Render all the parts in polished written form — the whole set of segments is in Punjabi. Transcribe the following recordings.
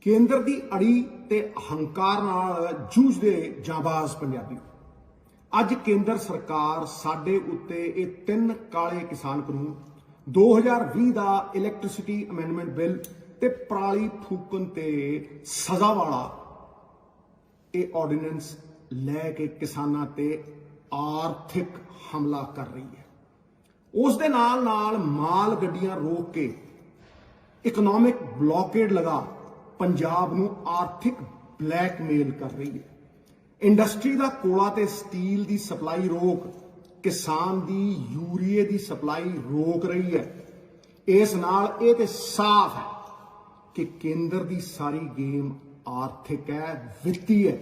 ਕੇਂਦਰ ਦੀ ਅੜੀ ਤੇ ਅਹੰਕਾਰ ਨਾਲ ਜੂਝਦੇ ਜਾਂਬਾਜ਼ ਪੰਜਾਬੀ। ਅੱਜ ਕੇਂਦਰ ਸਰਕਾਰ ਸਾਡੇ ਉੱਤੇ ਇਹ ਤਿੰਨ ਕਾਲੇ ਕਿਸਾਨ ਕਾਨੂੰਨ 2020 ਦਾ ਇਲੈਕਟ੍ਰਿਸਿਟੀ ਅਮੈਂਡਮੈਂਟ ਬਿੱਲ ਤੇ ਪਰਾਲੀ ਫੂਕਣ ਤੇ ਸਜ਼ਾ ਵਾਲਾ ਇਹ ਆਰਡੀਨੈਂਸ ਲੈ ਕੇ ਕਿਸਾਨਾਂ ਤੇ ਆਰਥਿਕ ਹਮਲਾ ਕਰ ਰਹੀ ਹੈ। ਉਸ ਦੇ ਨਾਲ ਨਾਲ ਮਾਲ ਗੱਡੀਆਂ ਰੋਕ ਕੇ ਇਕਨੋਮਿਕ ਬਲੌਕੇਡ ਲਗਾ ਪੰਜਾਬ ਨੂੰ ਆਰਥਿਕ ਬਲੈਕਮੇਲ ਕਰ ਰਹੀ ਹੈ। ਇੰਡਸਟਰੀ ਦਾ ਕੋਲਾ ਤੇ ਸਟੀਲ ਦੀ ਸਪਲਾਈ ਰੋਕ ਕਿਸਾਨ ਦੀ ਯੂਰੀਏ ਦੀ ਸਪਲਾਈ ਰੋਕ ਰਹੀ ਹੈ। ਇਸ ਨਾਲ ਇਹ ਤੇ ਸਾਫ਼ ਹੈ ਕਿ ਕੇਂਦਰ ਦੀ ਸਾਰੀ ਗੇਮ ਆਰਥਿਕ ਹੈ, ਵਿੱਤੀ ਹੈ।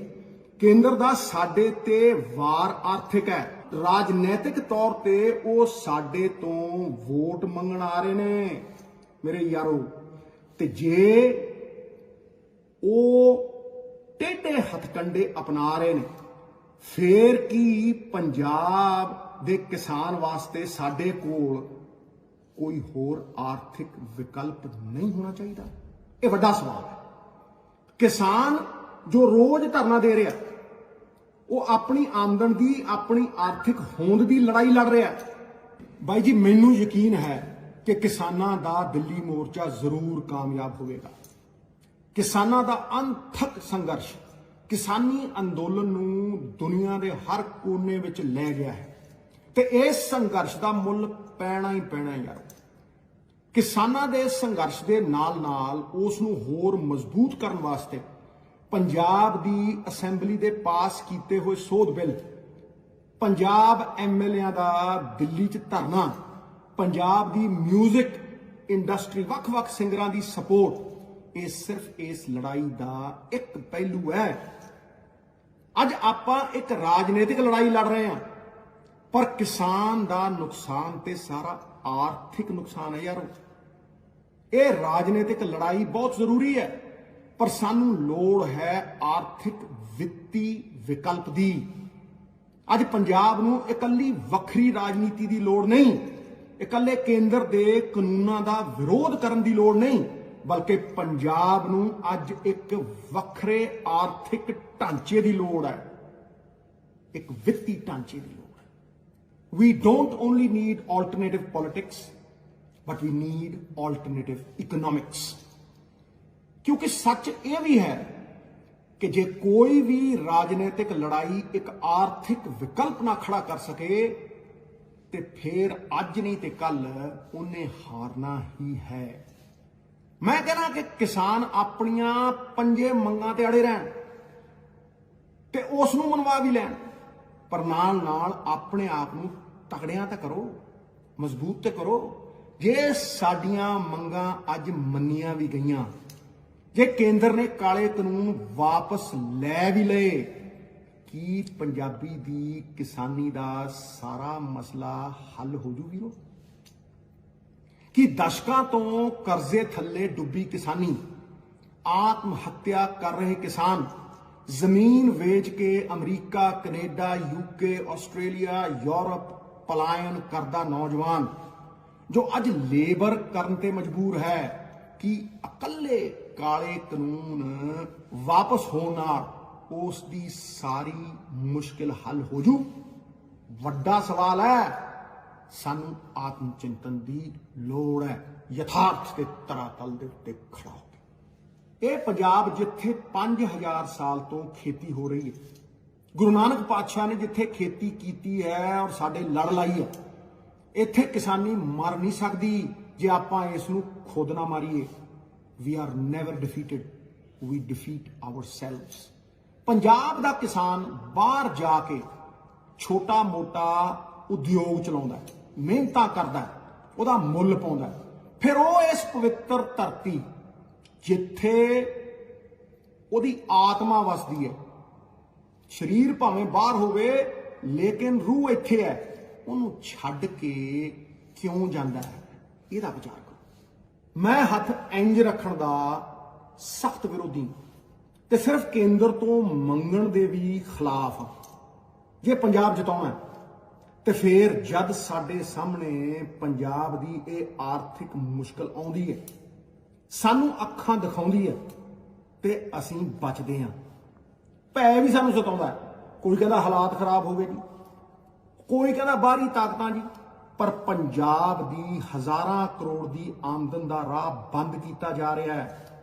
ਕੇਂਦਰ ਦਾ ਸਾਡੇ ਤੇ ਵਾਰ ਆਰਥਿਕ ਹੈ। ਰਾਜਨੀਤਿਕ ਤੌਰ ਤੇ ਉਹ ਸਾਡੇ ਤੋਂ ਵੋਟ ਮੰਗਣ ਆ ਰਹੇ ਨੇ ਮੇਰੇ ਯਾਰੋ, ਤੇ ਜੇ ਉਹ ਟੇਢੇ ਹੱਥਕੰਡੇ ਅਪਣਾ ਰਹੇ ਨੇ ਫੇਰ ਕੀ ਪੰਜਾਬ ਦੇ ਕਿਸਾਨ ਵਾਸਤੇ ਸਾਡੇ ਕੋਲ ਕੋਈ ਹੋਰ ਆਰਥਿਕ ਵਿਕਲਪ ਨਹੀਂ ਹੋਣਾ ਚਾਹੀਦਾ? ਇਹ ਵੱਡਾ ਸਵਾਲ ਹੈ। ਕਿਸਾਨ ਜੋ ਰੋਜ਼ ਧਰਨਾ ਦੇ ਰਿਹਾ ਉਹ ਆਪਣੀ ਆਮਦਨ ਦੀ, ਆਪਣੀ ਆਰਥਿਕ ਹੋਂਦ ਦੀ ਲੜਾਈ ਲੜ ਰਿਹਾ। ਬਾਈ ਜੀ, ਮੈਨੂੰ ਯਕੀਨ ਹੈ ਕਿ ਕਿਸਾਨਾਂ ਦਾ ਦਿੱਲੀ ਮੋਰਚਾ ਜ਼ਰੂਰ ਕਾਮਯਾਬ ਹੋਵੇਗਾ। ਕਿਸਾਨਾਂ ਦਾ ਅਣਥੱਕ ਸੰਘਰਸ਼ ਕਿਸਾਨੀ ਅੰਦੋਲਨ ਨੂੰ ਦੁਨੀਆ ਦੇ ਹਰ ਕੋਨੇ ਵਿੱਚ ਲੈ ਗਿਆ ਹੈ ਤੇ ਇਸ ਸੰਘਰਸ਼ ਦਾ ਮੁੱਲ ਪੈਣਾ ਹੀ ਪੈਣਾ ਯਾਰ। ਕਿਸਾਨਾਂ ਦੇ ਸੰਘਰਸ਼ ਦੇ ਨਾਲ ਨਾਲ ਉਸ ਨੂੰ ਹੋਰ ਮਜ਼ਬੂਤ ਕਰਨ ਵਾਸਤੇ ਪੰਜਾਬ ਦੀ ਅਸੈਂਬਲੀ ਦੇ ਪਾਸ ਕੀਤੇ ਹੋਏ ਸੋਧ ਬਿੱਲ, ਪੰਜਾਬ ਐਮਐਲਏਆਂ ਦਾ ਦਿੱਲੀ 'ਚ ਧਰਨਾ, ਪੰਜਾਬ ਦੀ ਮਿਊਜ਼ਿਕ ਇੰਡਸਟਰੀ, ਵੱਖ-ਵੱਖ ਸਿੰਗਰਾਂ ਦੀ ਸਪੋਰਟ, ਇਹ ਸਿਰਫ ਇਸ ਲੜਾਈ ਦਾ ਇੱਕ ਪਹਿਲੂ ਹੈ। ਅੱਜ ਆਪਾਂ ਇੱਕ ਰਾਜਨੀਤਿਕ ਲੜਾਈ ਲੜ ਰਹੇ ਹਾਂ, ਪਰ ਕਿਸਾਨ ਦਾ ਨੁਕਸਾਨ ਤੇ ਸਾਰਾ ਆਰਥਿਕ ਨੁਕਸਾਨ ਹੈ ਯਾਰ। ਇਹ ਰਾਜਨੀਤਿਕ ਲੜਾਈ ਬਹੁਤ ਜ਼ਰੂਰੀ ਹੈ, ਪਰ ਸਾਨੂੰ ਲੋੜ ਹੈ ਆਰਥਿਕ ਵਿੱਤੀ ਵਿਕਲਪ ਦੀ। ਅੱਜ ਪੰਜਾਬ ਨੂੰ ਇਕੱਲੀ ਵੱਖਰੀ ਰਾਜਨੀਤੀ ਦੀ ਲੋੜ ਨਹੀਂ, ਇਕੱਲੇ ਕੇਂਦਰ ਦੇ ਕਾਨੂੰਨਾਂ ਦਾ ਵਿਰੋਧ ਕਰਨ ਦੀ ਲੋੜ ਨਹੀਂ, ਬਲਕਿ ਪੰਜਾਬ ਨੂੰ ਅੱਜ ਇੱਕ ਵੱਖਰੇ ਆਰਥਿਕ ਢਾਂਚੇ ਦੀ ਲੋੜ ਹੈ, ਇੱਕ ਵਿੱਤੀ ਢਾਂਚੇ ਦੀ ਲੋੜ ਹੈ। We don't only need alternative politics, but we need alternative economics। ਕਿਉਂਕਿ ਸੱਚ ਇਹ ਵੀ ਹੈ ਕਿ ਜੇ ਕੋਈ ਵੀ ਰਾਜਨੀਤਿਕ ਲੜਾਈ ਇੱਕ ਆਰਥਿਕ ਵਿਕਲਪ ਨਾ ਖੜਾ ਕਰ ਸਕੇ ਤੇ ਫਿਰ ਅੱਜ ਨਹੀਂ ਤੇ ਕੱਲ ਉਹਨੇ ਹਾਰਨਾ ਹੀ ਹੈ। ਮੈਂ ਕਹਿੰਦਾ ਕਿ ਕਿਸਾਨ ਆਪਣੀਆਂ ਪੰਜੇ ਮੰਗਾਂ ਤੇ ਅੜੇ ਰਹਿਣ ਤੇ ਉਸ ਨੂੰ ਮਨਵਾ ਵੀ ਲੈਣ, ਪਰ ਨਾਲ ਨਾਲ ਆਪਣੇ ਆਪ ਨੂੰ ਤਕੜਿਆਂ ਤਾਂ ਕਰੋ, ਮਜ਼ਬੂਤ ਤੇ ਕਰੋ। ਜੇ ਸਾਡੀਆਂ ਮੰਗਾਂ ਅੱਜ ਮੰਨੀਆਂ ਵੀ ਗਈਆਂ, ਜੇ ਕੇਂਦਰ ਨੇ ਕਾਲੇ ਕਾਨੂੰਨ ਵਾਪਸ ਲੈ ਵੀ ਲਏ, ਕੀ ਪੰਜਾਬੀ ਦੀ ਕਿਸਾਨੀ ਦਾ ਸਾਰਾ ਮਸਲਾ ਹੱਲ ਹੋ ਜੂ ਵੀਰੋ? ਕਿ ਦਸ਼ਕਾਂ ਤੋਂ ਕਰਜ਼ੇ ਥੱਲੇ ਡੁੱਬੀ ਕਿਸਾਨੀ, ਆਤਮ ਹੱਤਿਆ ਕਰ ਰਹੇ ਕਿਸਾਨ, ਜ਼ਮੀਨ ਵੇਚ ਕੇ America, Canada, UK, Australia, Europe ਪਲਾਇਨ ਕਰਦਾ ਨੌਜਵਾਨ ਜੋ ਅੱਜ ਲੇਬਰ ਕਰਨ ਤੇ ਮਜਬੂਰ ਹੈ, ਕਿ ਇਕੱਲੇ ਕਾਲੇ ਕਾਨੂੰਨ ਵਾਪਸ ਹੋਣ ਨਾਲ ਉਸ ਦੀ ਸਾਰੀ ਮੁਸ਼ਕਿਲ ਹੱਲ ਹੋ ਜੂ? ਵੱਡਾ ਸਵਾਲ ਹੈ। ਸਾਨੂੰ ਆਤਮ ਚਿੰਤਨ ਦੀ ਲੋੜ ਹੈ, ਯਥਾਰਥ ਦੇ ਧਰਾਤਲ ਦੇ ਉੱਤੇ ਖੜਾ ਹੋ ਕੇ। ਇਹ ਪੰਜਾਬ ਜਿੱਥੇ 5000 ਸਾਲ ਤੋਂ ਖੇਤੀ ਹੋ ਰਹੀ ਹੈ, ਗੁਰੂ ਨਾਨਕ ਪਾਤਸ਼ਾਹ ਨੇ ਜਿੱਥੇ ਖੇਤੀ ਕੀਤੀ ਹੈ ਔਰ ਸਾਡੇ ਲੜ ਲਾਈ ਹੈ, ਇੱਥੇ ਕਿਸਾਨੀ ਮਰ ਨਹੀਂ ਸਕਦੀ ਜੇ ਆਪਾਂ ਇਸ ਨੂੰ ਖੁਦ ਨਾ ਮਾਰੀਏ। We are never defeated, we defeat ourselves। Punjab ਦਾ ਕਿਸਾਨ ਬਾਹਰ ਜਾ ਕੇ ਛੋਟਾ ਮੋਟਾ ਉਦਯੋਗ ਚਲਾਉਂਦਾ, ਮਿਹਨਤਾਂ ਕਰਦਾ, ਉਹਦਾ ਮੁੱਲ ਪਾਉਂਦਾ, ਫਿਰ ਉਹ ਇਸ ਪਵਿੱਤਰ ਧਰਤੀ ਜਿੱਥੇ ਉਹਦੀ ਆਤਮਾ ਵਸਦੀ ਹੈ, ਸਰੀਰ ਭਾਵੇਂ ਬਾਹਰ ਹੋਵੇ ਲੇਕਿਨ ਰੂਹ ਇੱਥੇ ਹੈ, ਉਹਨੂੰ ਛੱਡ ਕੇ ਕਿਉਂ ਜਾਂਦਾ ਹੈ? ਇਹਦਾ ਵਿਚਾਰ ਕਰੋ। ਮੈਂ ਹੱਥ ਇੰਜ ਰੱਖਣ ਦਾ ਸਖਤ ਵਿਰੋਧੀ ਤੇ ਸਿਰਫ ਕੇਂਦਰ ਤੋਂ ਮੰਗਣ ਦੇ ਵੀ ਖਿਲਾਫ ਹਾਂ। ਜੇ ਪੰਜਾਬ ਜਿਤਾਉਣਾ ਤੇ ਫਿਰ ਜਦ ਸਾਡੇ ਸਾਹਮਣੇ ਪੰਜਾਬ ਦੀ ਇਹ ਆਰਥਿਕ ਮੁਸ਼ਕਲ ਆਉਂਦੀ ਹੈ, ਸਾਨੂੰ ਅੱਖਾਂ ਦਿਖਾਉਂਦੀ ਹੈ ਤੇ ਅਸੀਂ ਬਚਦੇ ਹਾਂ। ਭੈ ਵੀ ਸਾਨੂੰ ਸਤਾਉਂਦਾ ਹੈ। ਕੋਈ ਕਹਿੰਦਾ ਹਾਲਾਤ ਖਰਾਬ ਹੋ ਗਏ ਜੀ, ਕੋਈ ਕਹਿੰਦਾ ਬਾਹਰੀ ਤਾਕਤਾਂ ਜੀ, ਪਰ ਪੰਜਾਬ ਦੀ ਹਜ਼ਾਰਾਂ ਕਰੋੜ ਦੀ ਆਮਦਨ ਦਾ ਰਾਹ ਬੰਦ ਕੀਤਾ ਜਾ ਰਿਹਾ ਹੈ।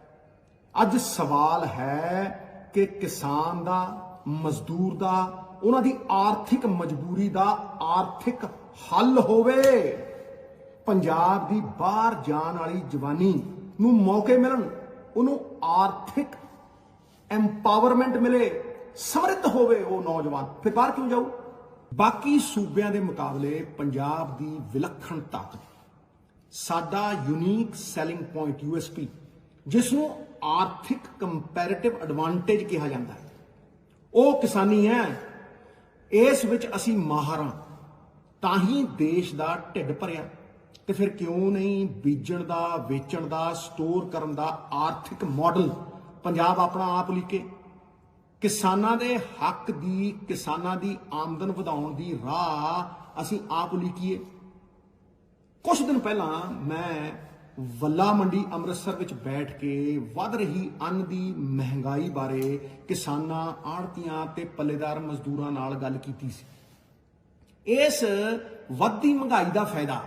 ਅੱਜ ਸਵਾਲ ਹੈ ਕਿ ਕਿਸਾਨ ਦਾ, ਮਜ਼ਦੂਰ ਦਾ, ਉਹਨਾਂ ਦੀ ਆਰਥਿਕ ਮਜਬੂਰੀ ਦਾ ਆਰਥਿਕ ਹੱਲ ਹੋਵੇ। ਪੰਜਾਬ ਦੀ ਬਾਹਰ ਜਾਣ ਵਾਲੀ ਜਵਾਨੀ ਨੂੰ ਮੌਕੇ ਮਿਲਣ, ਉਹਨੂੰ ਆਰਥਿਕ ਐਮਪਾਵਰਮੈਂਟ ਮਿਲੇ, ਸਮਰਿੱਧ ਹੋਵੇ ਉਹ ਨੌਜਵਾਨ, ਫਿਰ ਬਾਹਰ ਕਿਉਂ ਜਾਊ? ਬਾਕੀ ਸੂਬਿਆਂ ਦੇ ਮੁਕਾਬਲੇ ਪੰਜਾਬ ਦੀ ਵਿਲੱਖਣ ਤਾਕਤ, ਸਾਡਾ ਯੂਨੀਕ ਸੈਲਿੰਗ ਪੁਆਇੰਟ USP, ਜਿਸ ਨੂੰ ਆਰਥਿਕ ਕੰਪੈਰੀਟਿਵ ਐਡਵਾਂਟੇਜ ਕਿਹਾ ਜਾਂਦਾ ਹੈ, ਉਹ ਕਿਸਾਨੀ ਹੈ। ਇਸ ਵਿੱਚ ਅਸੀਂ ਮਾਹਰ ਹਾਂ, ਤਾਂ ਹੀ ਦੇਸ਼ ਦਾ ਢਿੱਡ ਭਰਿਆ। ਤੇ ਫਿਰ ਕਿਉਂ ਨਹੀਂ ਬੀਜਣ ਦਾ, ਵੇਚਣ ਦਾ, ਸਟੋਰ ਕਰਨ ਦਾ ਆਰਥਿਕ ਮਾਡਲ ਪੰਜਾਬ ਆਪਣਾ ਆਪ ਲਿਖੇ। ਕਿਸਾਨਾਂ ਦੇ ਹੱਕ ਦੀ, ਕਿਸਾਨਾਂ ਦੀ ਆਮਦਨ ਵਧਾਉਣ ਦੀ ਰਾਹ ਅਸੀਂ ਆਪ ਲਿਖੀਏ। ਕੁਝ ਦਿਨ ਪਹਿਲਾਂ ਮੈਂ ਵੱਲਾ ਮੰਡੀ ਅੰਮ੍ਰਿਤਸਰ ਵਿੱਚ ਬੈਠ ਕੇ ਵੱਧ ਰਹੀ ਅੰਨ ਦੀ ਮਹਿੰਗਾਈ ਬਾਰੇ ਕਿਸਾਨਾਂ, ਆੜ੍ਹਤੀਆਂ ਤੇ ਪੱਲੇਦਾਰ ਮਜ਼ਦੂਰਾਂ ਨਾਲ ਗੱਲ ਕੀਤੀ ਸੀ। ਇਸ ਵੱਧਦੀ ਮਹਿੰਗਾਈ ਦਾ ਫਾਇਦਾ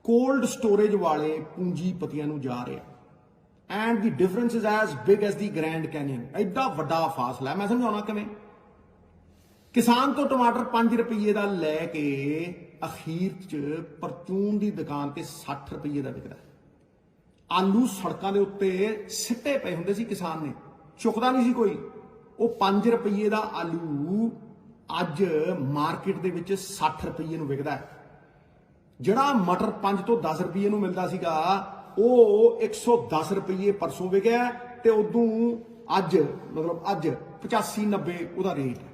ਕੋਲਡ ਸਟੋਰੇਜ ਵਾਲੇ ਪੂੰਜੀਪਤੀਆਂ ਨੂੰ ਜਾ ਰਿਹਾ। And the difference is as big as the grand canyon. ਐਡਾ ਵੱਡਾ ਫਾਸਲਾ, ਮੈਂ ਸਮਝਾਉਣਾ ਕਿਵੇਂ। ਕਿਸਾਨ ਤੋਂ ਟਮਾਟਰ 5 ਰੁਪਏ ਦਾ ਲੈ ਕੇ ਅਖੀਰ 'ਚ ਪਰਚੂਨ ਦੀ ਦੁਕਾਨ ਤੇ 60 ਰੁਪਏ ਦਾ ਵਿਕਦਾ। ਆਲੂ ਸੜਕਾਂ ਦੇ ਉੱਤੇ ਸਿੱਟੇ ਪਏ ਹੁੰਦੇ ਸੀ, ਕਿਸਾਨ ਨੇ ਚੁੱਕਦਾ ਨਹੀਂ ਸੀ ਕੋਈ। ਉਹ 5 ਰੁਪਏ ਦਾ ਆਲੂ ਅੱਜ ਮਾਰਕੀਟ ਦੇ ਵਿੱਚ 60 ਰੁਪਏ ਨੂੰ ਵਿਕਦਾ ਹੈ। ਜਿਹੜਾ ਮਟਰ 5 ਤੋਂ 10 ਰੁਪਏ ਨੂੰ ਮਿਲਦਾ ਸੀਗਾ, ਉਹ 110 ਰੁਪਏ ਪਰਸੋਂ ਵਿਕਿਆ, ਤੇ ਉਦੋਂ ਅੱਜ ਮਤਲਬ ਅੱਜ 85-90 ਉਹਦਾ ਰੇਟ ਹੈ।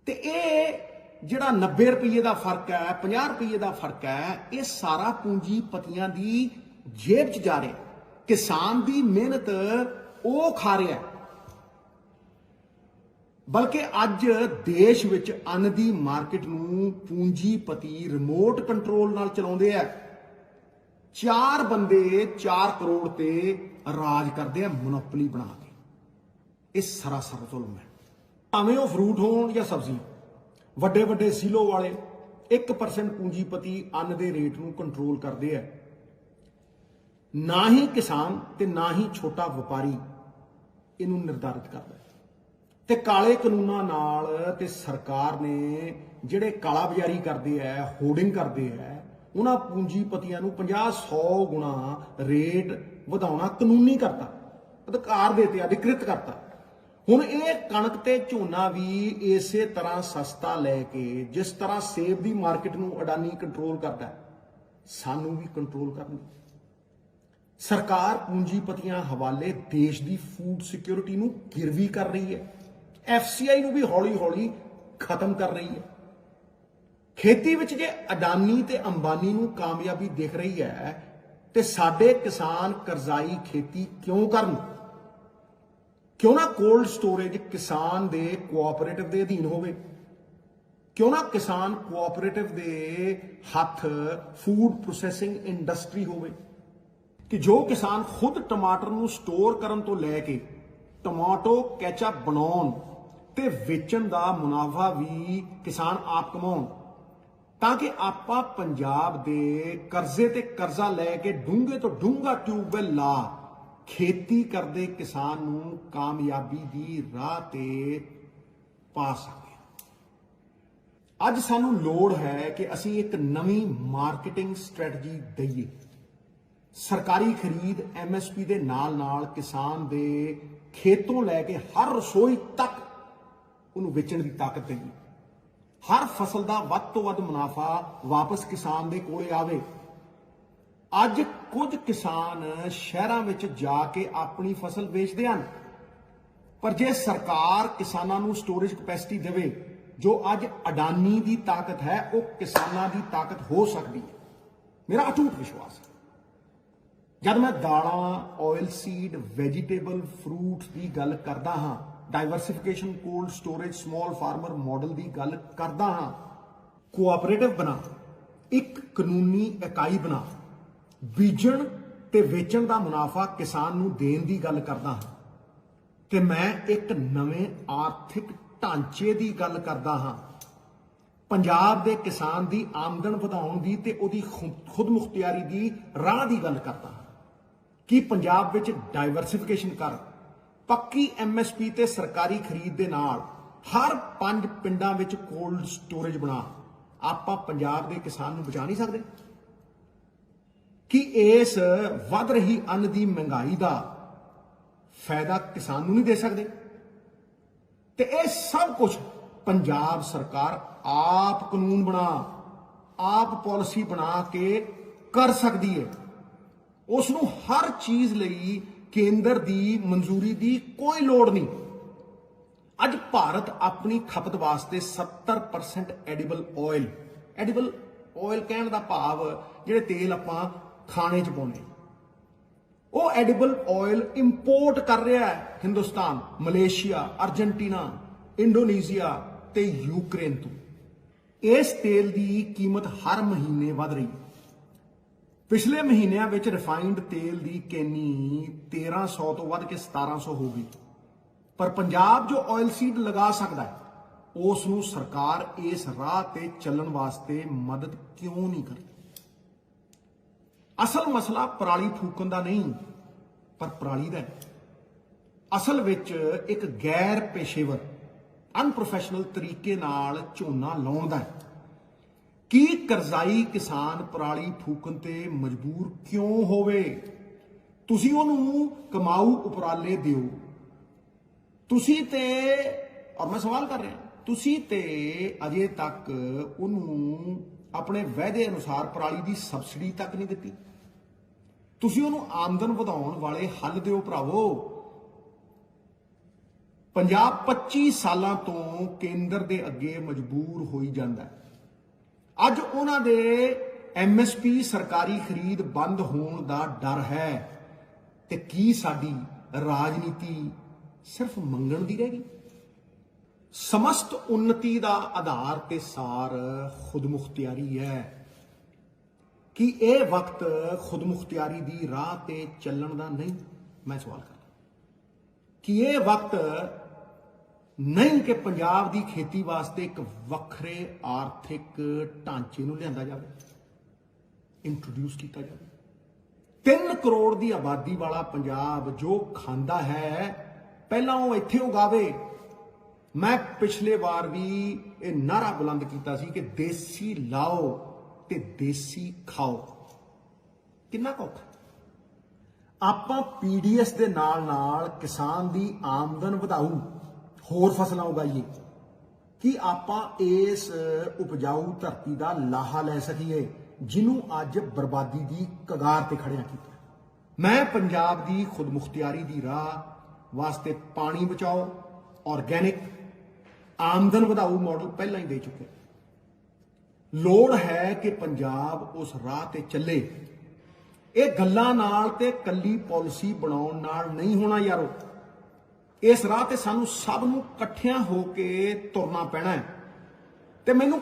ਤੇ ਇਹ ਜਿਹੜਾ 90 ਰੁਪਏ ਦਾ ਫਰਕ ਹੈ, 50 ਰੁਪਏ ਦਾ ਫਰਕ ਹੈ, ਇਹ ਸਾਰਾ ਪੂੰਜੀਪਤੀਆਂ ਦੀ ਜੇਬ 'ਚ ਜਾ ਰਿਹਾ। ਕਿਸਾਨ ਦੀ ਮਿਹਨਤ ਉਹ ਖਾ ਰਿਹਾ। ਬਲਕਿ ਅੱਜ ਦੇਸ਼ ਵਿੱਚ ਅੰਨ ਦੀ ਮਾਰਕੀਟ ਨੂੰ ਪੂੰਜੀਪਤੀ ਰਿਮੋਟ ਕੰਟਰੋਲ ਨਾਲ ਚਲਾਉਂਦੇ ਆ। 4 ਬੰਦੇ 4 ਕਰੋੜ ਤੇ ਰਾਜ ਕਰਦੇ ਆ, ਮੋਨੋਪੋਲੀ ਬਣਾ ਕੇ। ਇਹ ਸਰਾਸਰ ਜ਼ੁਲਮ ਹੈ। ਭਾਵੇਂ ਉਹ ਫਰੂਟ ਹੋਣ ਜਾਂ ਸਬਜ਼ੀ, ਵੱਡੇ ਵੱਡੇ ਸਿਲੋ ਵਾਲੇ 1% ਪੂੰਜੀਪਤੀ ਅੰਨ ਦੇ ਰੇਟ ਨੂੰ ਕੰਟਰੋਲ ਕਰਦੇ ਆ। ਨਾ ਹੀ ਕਿਸਾਨ ਤੇ ਨਾ ਹੀ ਛੋਟਾ ਵਪਾਰੀ ਇਹਨੂੰ ਨਿਰਧਾਰਿਤ ਕਰਦਾ। ਤੇ ਕਾਲੇ ਕਾਨੂੰਨਾਂ ਨਾਲ ਤੇ ਸਰਕਾਰ ਨੇ ਜਿਹੜੇ ਕਾਲਾ ਬਾਜ਼ਾਰੀ ਕਰਦੇ ਆ, ਹੋਰਡਿੰਗ ਕਰਦੇ ਆ, ਉਹਨਾਂ ਪੂੰਜੀਪਤੀਆਂ ਨੂੰ 50-100 ਗੁਣਾ ਰੇਟ ਵਧਾਉਣਾ ਕਾਨੂੰਨੀ ਕਰਤਾ, ਅਧਿਕਾਰ ਦੇਤੇ, ਅਧਿਕ੍ਰਿਤ ਕਰਤਾ। ਹੁਣ ਇਹ ਕਣਕ ਤੇ ਝੋਨਾ ਵੀ ਇਸੇ ਤਰ੍ਹਾਂ ਸਸਤਾ ਲੈ ਕੇ, ਜਿਸ ਤਰ੍ਹਾਂ ਸੇਬ ਦੀ ਮਾਰਕੀਟ ਨੂੰ ਅਡਾਨੀ ਕੰਟਰੋਲ ਕਰਦਾ, ਸਾਨੂੰ ਵੀ ਕੰਟਰੋਲ ਕਰਨੀ। ਸਰਕਾਰ ਪੂੰਜੀਪਤੀਆਂ ਹਵਾਲੇ ਦੇਸ਼ ਦੀ ਫੂਡ ਸਿਕਿਉਰਿਟੀ ਨੂੰ ਗਿਰਵੀ ਕਰ ਰਹੀ ਹੈ। FCI ਨੂੰ ਵੀ ਹੌਲੀ ਹੌਲੀ ਖਤਮ ਕਰ ਰਹੀ ਹੈ। ਖੇਤੀ ਵਿੱਚ ਜੇ ਅਡਾਨੀ ਤੇ ਅੰਬਾਨੀ ਨੂੰ ਕਾਮਯਾਬੀ ਦਿਖ ਰਹੀ ਹੈ, ਤੇ ਸਾਡੇ ਕਿਸਾਨ ਕਰਜ਼ਾਈ ਖੇਤੀ ਕਿਉਂ ਕਰਨ? ਕਿਉਂ ਨਾ ਕੋਲਡ ਸਟੋਰੇਜ ਕਿਸਾਨ ਦੇ ਕੋਆਪਰੇਟਿਵ ਦੇ ਅਧੀਨ ਹੋਵੇ? ਕਿਉਂ ਨਾ ਕਿਸਾਨ ਕੋਆਪਰੇਟਿਵ ਦੇ ਹੱਥ ਫੂਡ ਪ੍ਰੋਸੈਸਿੰਗ ਇੰਡਸਟਰੀ ਹੋਵੇ, ਕਿ ਜੋ ਕਿਸਾਨ ਖੁਦ ਟਮਾਟਰ ਨੂੰ ਸਟੋਰ ਕਰਨ ਤੋਂ ਲੈ ਕੇ ਟਮਾਟੋ ਕੈਚਅਪ ਬਣਾਉਣ ਤੇ ਵੇਚਣ ਦਾ ਮੁਨਾਫਾ ਵੀ ਕਿਸਾਨ ਆਪ ਕਮਾਉਣ, ਤਾਂ ਕਿ ਆਪਾਂ ਪੰਜਾਬ ਦੇ ਕਰਜ਼ੇ ਤੇ ਕਰਜ਼ਾ ਲੈ ਕੇ ਡੂੰਘੇ ਤੋਂ ਡੂੰਘਾ ਟਿਊਬਵੈਲ ਲਾ ਖੇਤੀ ਕਰਦੇ ਕਿਸਾਨ ਨੂੰ ਕਾਮਯਾਬੀ ਦੀ ਰਾਹ ਤੇ ਪਾ ਸਕੀਏ। ਅੱਜ ਸਾਨੂੰ ਲੋੜ ਹੈ ਕਿ ਅਸੀਂ ਇੱਕ ਨਵੀਂ ਮਾਰਕੀਟਿੰਗ ਸਟ੍ਰੈਟਜੀ ਦਈਏ। ਸਰਕਾਰੀ ਖਰੀਦ MSP ਦੇ ਨਾਲ ਕਿਸਾਨ ਦੇ ਖੇਤੋਂ ਲੈ ਕੇ ਹਰ ਰਸੋਈ ਤੱਕ ਉਹਨੂੰ ਵੇਚਣ ਦੀ ਤਾਕਤ ਦੇਈਏ। ਹਰ ਫਸਲ ਦਾ ਵੱਧ ਤੋਂ ਵੱਧ ਮੁਨਾਫਾ ਵਾਪਸ ਕਿਸਾਨ ਦੇ ਕੋਲੇ ਆਵੇ। ਅੱਜ ਕੁਝ ਕਿਸਾਨ ਸ਼ਹਿਰਾਂ ਵਿੱਚ ਜਾ ਕੇ ਆਪਣੀ ਫਸਲ ਵੇਚਦੇ ਹਨ, ਪਰ ਜੇ ਸਰਕਾਰ ਕਿਸਾਨਾਂ ਨੂੰ ਸਟੋਰੇਜ ਕੈਪੈਸਿਟੀ ਦੇਵੇ, ਜੋ ਅੱਜ ਅਡਾਨੀ ਦੀ ਤਾਕਤ ਹੈ, ਉਹ ਕਿਸਾਨਾਂ ਦੀ ਤਾਕਤ ਹੋ ਸਕਦੀ ਹੈ। ਮੇਰਾ ਅਟੁੱਟ ਵਿਸ਼ਵਾਸ ਹੈ। ਜਦ ਮੈਂ ਦਾਲਾਂ, ਆਇਲ ਸੀਡ, ਵੈਜੀਟੇਬਲ, ਫਰੂਟਸ ਦੀ ਗੱਲ ਕਰਦਾ ਹਾਂ, diversification, cold storage, small farmer model ਦੀ ਗੱਲ ਕਰਦਾ ਹਾਂ, ਕੋਆਪਰੇਟਿਵ ਬਣਾ, ਇੱਕ ਕਾਨੂੰਨੀ ਇਕਾਈ ਬਣਾ, ਬੀਜਣ ਤੇ ਵੇਚਣ ਦਾ ਮੁਨਾਫਾ ਕਿਸਾਨ ਨੂੰ ਦੇਣ ਦੀ ਗੱਲ ਕਰਦਾ ਹਾਂ ਤੇ ਮੈਂ ਇੱਕ ਨਵੇਂ ਆਰਥਿਕ ਢਾਂਚੇ ਦੀ ਗੱਲ ਕਰਦਾ ਹਾਂ। ਪੰਜਾਬ ਦੇ ਕਿਸਾਨ ਦੀ ਆਮਦਨ ਵਧਾਉਣ ਦੀ ਤੇ ਉਹਦੀ ਖੁਦਮੁਖਤਿਆਰੀ ਦੀ ਰਾਹ ਦੀ ਗੱਲ ਕਰਦਾ ਹਾਂ ਕਿ ਪੰਜਾਬ ਵਿੱਚ ਡਾਈਵਰਸਿਫਿਕੇਸ਼ਨ ਕਰ, ਪੱਕੀ MSP ਤੇ ਸਰਕਾਰੀ ਖਰੀਦ ਦੇ ਨਾਲ ਹਰ 5 ਪਿੰਡਾਂ ਵਿੱਚ ਕੋਲਡ ਸਟੋਰੇਜ ਬਣਾ। ਆਪਾਂ ਪੰਜਾਬ ਦੇ ਕਿਸਾਨ ਨੂੰ ਬਚਾ ਨਹੀਂ ਸਕਦੇ ਕਿ ਇਸ ਵੱਧ ਰਹੀ ਅੰਨ ਦੀ ਮਹਿੰਗਾਈ ਦਾ ਫਾਇਦਾ ਕਿਸਾਨ ਨੂੰ ਨਹੀਂ ਦੇ ਸਕਦੇ? ਤੇ ਇਹ ਸਭ ਕੁਝ ਪੰਜਾਬ ਸਰਕਾਰ ਆਪ ਕਾਨੂੰਨ ਬਣਾ, ਆਪ ਪਾਲਿਸੀ ਬਣਾ ਕੇ ਕਰ ਸਕਦੀ ਹੈ। ਉਸ ਨੂੰ ਹਰ ਚੀਜ਼ ਲਈ ਕੇਂਦਰ ਦੀ ਮਨਜ਼ੂਰੀ ਦੀ ਕੋਈ ਲੋੜ ਨਹੀਂ। ਅੱਜ ਭਾਰਤ ਆਪਣੀ ਖਪਤ ਵਾਸਤੇ 70% ਐਡੀਬਲ ਆਇਲ ਕਹਿਣ ਦਾ ਭਾਵ ਜਿਹੜੇ ਤੇਲ ਆਪਾਂ ਖਾਣੇ 'ਚ ਪਾਉਂਦੇ, ਉਹ ਐਡੀਬਲ ਆਇਲ ਇੰਪੋਰਟ ਕਰ ਰਿਹਾ ਹੈ ਹਿੰਦੁਸਤਾਨ, ਮਲੇਸ਼ੀਆ, ਅਰਜਨਟੀਨਾ, ਇੰਡੋਨੇਸ਼ੀਆ ਤੇ ਯੂਕਰੇਨ ਤੋਂ। ਇਸ ਤੇਲ ਦੀ ਕੀਮਤ ਹਰ ਮਹੀਨੇ ਵਧ ਰਹੀ ਹੈ। ਪਿਛਲੇ ਮਹੀਨਿਆਂ ਵਿੱਚ ਰਿਫਾਈਨਡ ਤੇਲ ਦੀ ਕੈਨੀ 1300 ਤੋਂ ਵੱਧ ਕੇ 1700 ਹੋ ਗਈ। ਪਰ ਪੰਜਾਬ ਜੋ ਆਇਲ ਸੀਡ ਲਗਾ ਸਕਦਾ ਹੈ, ਉਸ ਨੂੰ ਸਰਕਾਰ ਇਸ ਰਾਹ ਤੇ ਚੱਲਣ ਵਾਸਤੇ ਮਦਦ ਕਿਉਂ ਨਹੀਂ ਕਰਦੀ? ਅਸਲ ਮਸਲਾ ਪਰਾਲੀ ਫੂਕਣ ਦਾ ਨਹੀਂ, ਪਰ ਪਰਾਲੀ ਦਾ ਹੈ। ਅਸਲ ਵਿੱਚ ਇੱਕ ਗੈਰ ਪੇਸ਼ੇਵਰ ਅਨਪ੍ਰੋਫੈਸ਼ਨਲ ਤਰੀਕੇ ਨਾਲ ਝੋਨਾ ਲਾਉਣ ਦਾ ਹੈ। ਕੀ ਕਰਜ਼ਾਈ ਕਿਸਾਨ ਪਰਾਲੀ ਫੂਕਣ ਤੇ ਮਜਬੂਰ ਕਿਉਂ ਹੋਵੇ? ਤੁਸੀਂ ਉਹਨੂੰ ਕਮਾਊ ਉਪਰਾਲੇ ਦਿਓ। ਤੁਸੀਂ ਤੇ, ਔਰ ਮੈਂ ਸਵਾਲ ਕਰ ਰਿਹਾ, ਤੁਸੀਂ ਤੇ ਅਜੇ ਤੱਕ ਉਹਨੂੰ ਆਪਣੇ ਵਾਅਦੇ ਅਨੁਸਾਰ ਪਰਾਲੀ ਦੀ ਸਬਸਿਡੀ ਤੱਕ ਨਹੀਂ ਦਿੱਤੀ। ਤੁਸੀਂ ਉਹਨੂੰ ਆਮਦਨ ਵਧਾਉਣ ਵਾਲੇ ਹੱਲ ਦਿਓ ਭਰਾਵੋ। ਪੰਜਾਬ 25 ਸਾਲਾਂ ਤੋਂ ਕੇਂਦਰ ਦੇ ਅੱਗੇ ਮਜਬੂਰ ਹੋਈ ਜਾਂਦਾ ਹੈ। ਅੱਜ ਉਹਨਾਂ ਦੇ MSP ਸਰਕਾਰੀ ਖਰੀਦ ਬੰਦ ਹੋਣ ਦਾ ਡਰ ਹੈ। ਤੇ ਕੀ ਸਾਡੀ ਰਾਜਨੀਤੀ ਸਿਰਫ ਮੰਗਣ ਦੀ ਰਹਿ ਗਈ? ਸਮਸਤ ਉન્નਤੀ ਦਾ ਆਧਾਰ ਤੇ ਸਾਰ ਖੁਦਮੁਖਤਿਆਰੀ ਹੈ। ਕਿ ਇਹ ਵਕਤ ਖੁਦਮੁਖਤਿਆਰੀ ਦੀ ਰਾਹ ਤੇ ਚੱਲਣ ਦਾ ਨਹੀਂ? ਮੈਂ ਸਵਾਲ ਕਰਦਾ ਕਿ ਇਹ ਵਕਤ ਨਹੀਂ ਕਿ ਪੰਜਾਬ ਦੀ ਖੇਤੀ ਵਾਸਤੇ ਇੱਕ ਵੱਖਰੇ ਆਰਥਿਕ ਢਾਂਚੇ ਨੂੰ ਲਿਆਂਦਾ ਜਾਵੇ, ਇੰਟਰੋਡਿਊਸ ਕੀਤਾ ਜਾਵੇ। 3 ਕਰੋੜ ਦੀ ਆਬਾਦੀ ਵਾਲਾ ਪੰਜਾਬ ਜੋ ਖਾਂਦਾ ਹੈ, ਪਹਿਲਾਂ ਉਹ ਇੱਥੇ ਉਗਾਵੇ। ਮੈਂ ਪਿਛਲੇ ਵਾਰ ਵੀ ਇਹ ਨਾਰਾ ਬੁਲੰਦ ਕੀਤਾ ਸੀ ਕਿ ਦੇਸੀ ਲਾਓ ਤੇ ਦੇਸੀ ਖਾਓ। ਕਿੰਨਾ ਕੁ ਔਖਾ? ਆਪਾਂ PDS ਦੇ ਨਾਲ ਕਿਸਾਨ ਦੀ ਆਮਦਨ ਵਧਾਊ ਹੋਰ ਫਸਲਾਂ ਉਗਾਈਏ ਕਿ ਆਪਾਂ ਇਸ ਉਪਜਾਊ ਧਰਤੀ ਦਾ ਲਾਹਾ ਲੈ ਸਕੀਏ ਜਿਹਨੂੰ ਅੱਜ ਬਰਬਾਦੀ ਦੀ ਕਗਾਰ ਤੇ ਖੜਿਆ ਕੀਤਾ। ਮੈਂ ਪੰਜਾਬ ਦੀ ਖੁਦਮੁਖਤਿਆਰੀ ਦੀ ਰਾਹ ਵਾਸਤੇ ਪਾਣੀ ਬਚਾਓ, ਆਰਗੈਨਿਕ, ਆਮਦਨ ਵਧਾਊ ਮਾਡਲ ਪਹਿਲਾਂ ਹੀ ਦੇ ਚੁੱਕੇ। ਲੋੜ ਹੈ ਕਿ ਪੰਜਾਬ ਉਸ ਰਾਹ ਤੇ ਚੱਲੇ। ਇਹ ਗੱਲਾਂ ਨਾਲ ਤੇ ਕੱਲੀ ਪਾਲਿਸੀ ਬਣਾਉਣ ਨਾਲ ਨਹੀਂ ਹੋਣਾ ਯਾਰੋ। ਇਸ ਰਾਹ ਤੇ ਸਾਨੂੰ ਸਭ ਨੂੰ ਇਕੱਠਿਆਂ ਹੋ ਕੇ ਤੁਰਨਾ ਪੈਣਾ ਹੈ। ਤੇ ਮੈਨੂੰ